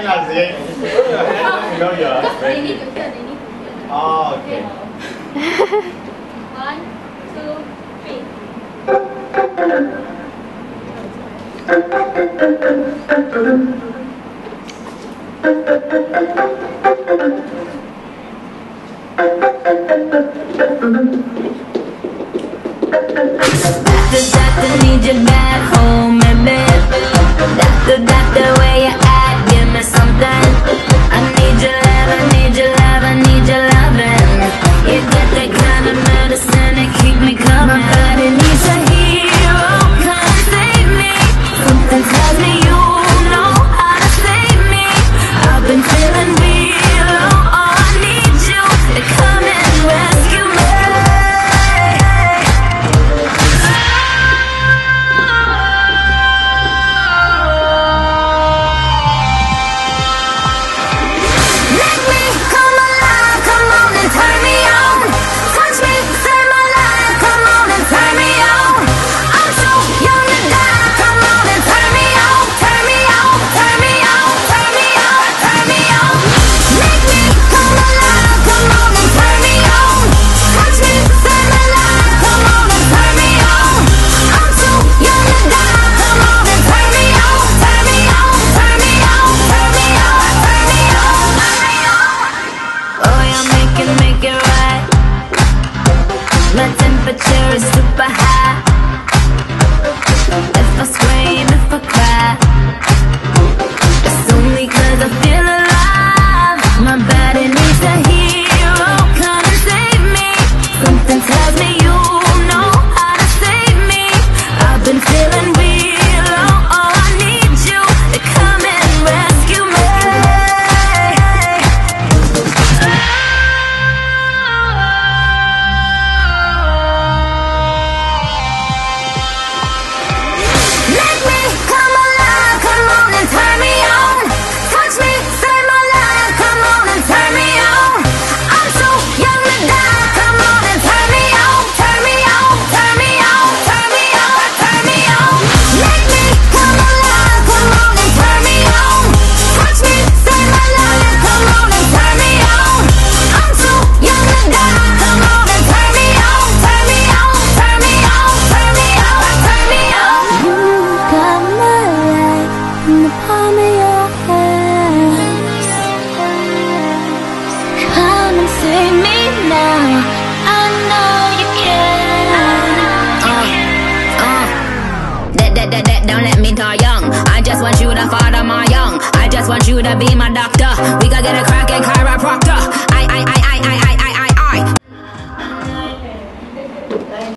là gì? Bao giờ? They need to turn, they need to turn. Oh, okay. 1, 2, 3. Doctor, need you back home, baby. Doctor, where you at? Give me something. I need your love, I need your love, I need your loving. You got that kind of medicine that keep me coming. My body needs a hero, come save me. Something tells me you know how to save me. I've been feeling real low, oh, I need you to come and rescue me. want you to be my doctor. We gotta get a crack and chiropractor.